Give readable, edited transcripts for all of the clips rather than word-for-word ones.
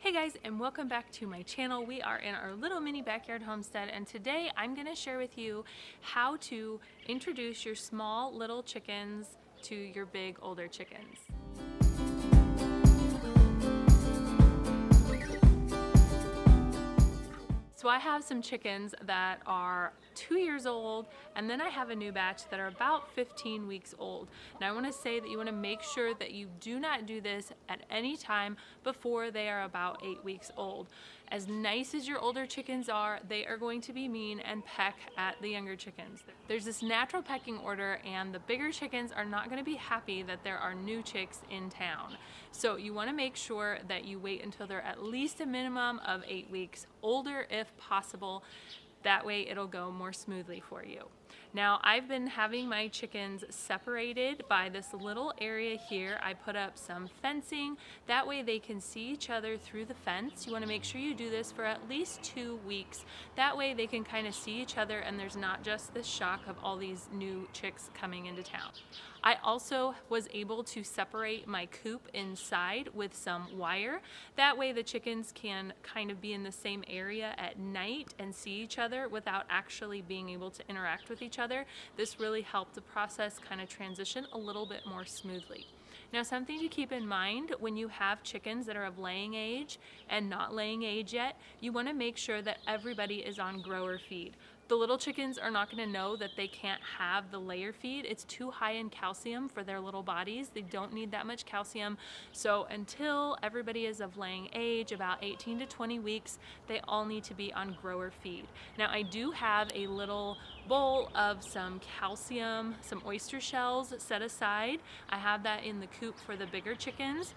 Hey guys, and welcome back to my channel. We are in our little mini backyard homestead, and today I'm going to share with you how to introduce your small little chickens to your big older chickens. So I have some chickens that are 2 years old, and then I have a new batch that are about 15 weeks old. Now I want to say that you want to make sure that you do not do this at any time before they are about 8 weeks old. As nice as your older chickens are, they are going to be mean and peck at the younger chickens. There's this natural pecking order, and the bigger chickens are not going to be happy that there are new chicks in town. So you want to make sure that you wait until they're at least a minimum of 8 weeks older if possible. That way it'll go more smoothly for you. Now I've been having my chickens separated by this little area here. I put up some fencing, that way they can see each other through the fence. You want to make sure you do this for at least 2 weeks. That way they can kind of see each other and there's not just this shock of all these new chicks coming into town. I also was able to separate my coop inside with some wire. That way the chickens can kind of be in the same area at night and see each other without actually being able to interact with each other. This really helped the process kind of transition a little bit more smoothly. Now, something to keep in mind when you have chickens that are of laying age and not laying age yet, you want to make sure that everybody is on grower feed. The little chickens are not going to know that they can't have the layer feed. It's too high in calcium for their little bodies. They don't need that much calcium. So until everybody is of laying age, about 18 to 20 weeks, they all need to be on grower feed. Now I do have a little bowl of some calcium, some oyster shells set aside. I have that in the coop for the bigger chickens.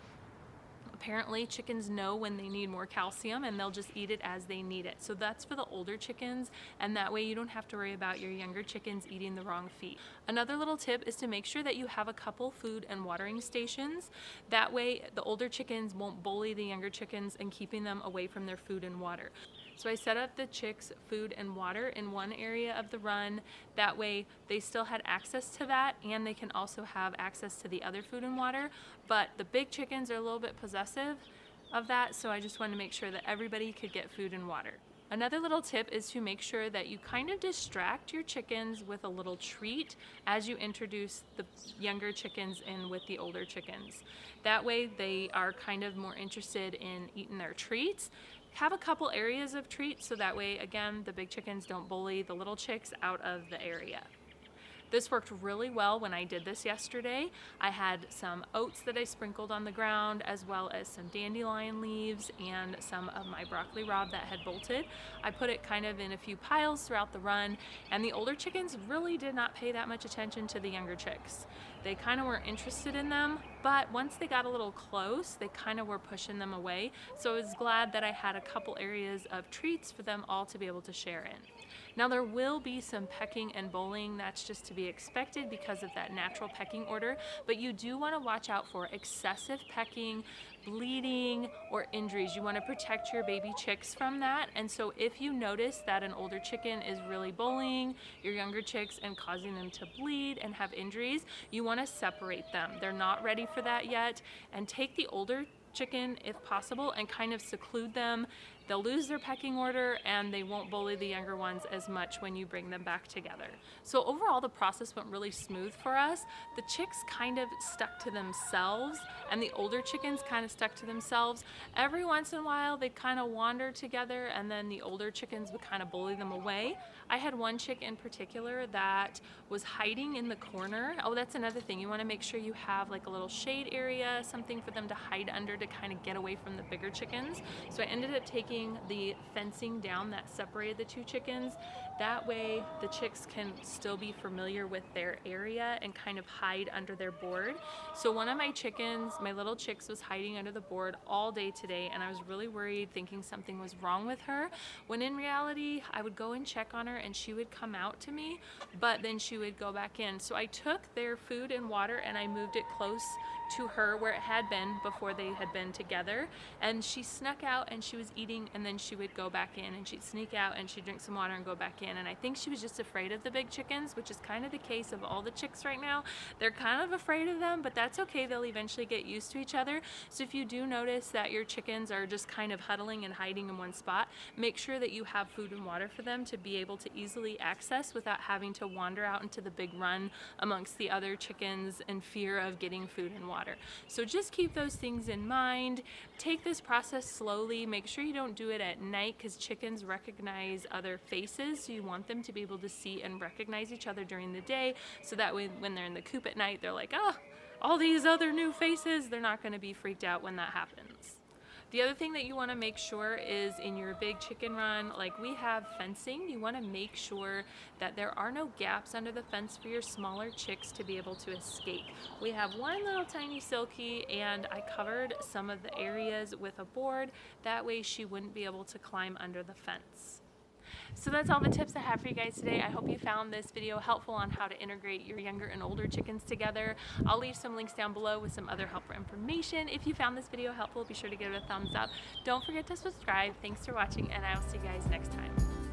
Apparently chickens know when they need more calcium and they'll just eat it as they need it. So that's for the older chickens, and that way you don't have to worry about your younger chickens eating the wrong feed. Another little tip is to make sure that you have a couple food and watering stations. That way the older chickens won't bully the younger chickens and keeping them away from their food and water. So I set up the chicks' food and water in one area of the run. That way they still had access to that, and they can also have access to the other food and water. But the big chickens are a little bit possessive of that, so I just wanted to make sure that everybody could get food and water. Another little tip is to make sure that you kind of distract your chickens with a little treat as you introduce the younger chickens in with the older chickens. That way they are kind of more interested in eating their treats. Have a couple areas of treats so that way, again, the big chickens don't bully the little chicks out of the area. This worked really well when I did this yesterday. I had some oats that I sprinkled on the ground, as well as some dandelion leaves and some of my broccoli rabe that had bolted. I put it kind of in a few piles throughout the run, and the older chickens really did not pay that much attention to the younger chicks. They kind of weren't interested in them, but once they got a little close, they kind of were pushing them away. So I was glad that I had a couple areas of treats for them all to be able to share in. Now there will be some pecking and bullying. That's just to be expected because of that natural pecking order, but you do want to watch out for excessive pecking, bleeding, or injuries. You want to protect your baby chicks from that. And so if you notice that an older chicken is really bullying your younger chicks and causing them to bleed and have injuries, you want to separate them. They're not ready for that yet, and take the older chicken if possible and kind of seclude them. They'll lose their pecking order and they won't bully the younger ones as much when you bring them back together. So overall the process went really smooth for us. The chicks kind of stuck to themselves and the older chickens kind of stuck to themselves. Every once in a while they'd kind of wander together and then the older chickens would kind of bully them away. I had one chick in particular that was hiding in the corner. Oh, that's another thing. You want to make sure you have like a little shade area, something for them to hide under to kind of get away from the bigger chickens. So I ended up taking the fencing down that separated the two chickens. That way the chicks can still be familiar with their area and kind of hide under their board. So one of my chickens, my little chicks, was hiding under the board all day today, and I was really worried, thinking something was wrong with her, when in reality I would go and check on her and she would come out to me, but then she would go back in. So I took their food and water and I moved it close to her where it had been before they had been together, and she snuck out and she was eating, and then she would go back in, and she'd sneak out and she'd drink some water and go back in. chicken, and I think she was just afraid of the big chickens, which is kind of the case of all the chicks right now. They're kind of afraid of them, but that's okay. They'll eventually get used to each other. So if you do notice that your chickens are just kind of huddling and hiding in one spot, make sure that you have food and water for them to be able to easily access without having to wander out into the big run amongst the other chickens in fear of getting food and water. So just keep those things in mind. Take this process slowly. Make sure you don't do it at night because chickens recognize other faces. So you want them to be able to see and recognize each other during the day, so that way when they're in the coop at night, they're like, oh, all these other new faces. They're not going to be freaked out when that happens. The other thing that you want to make sure is in your big chicken run, like we have fencing, you want to make sure that there are no gaps under the fence for your smaller chicks to be able to escape. We have one little tiny Silky, and I covered some of the areas with a board. That way she wouldn't be able to climb under the fence. So that's all the tips I have for you guys today. I hope you found this video helpful on how to integrate your younger and older chickens together. I'll leave some links down below with some other helpful information. If you found this video helpful, be sure to give it a thumbs up. Don't forget to subscribe. Thanks for watching, and I will see you guys next time.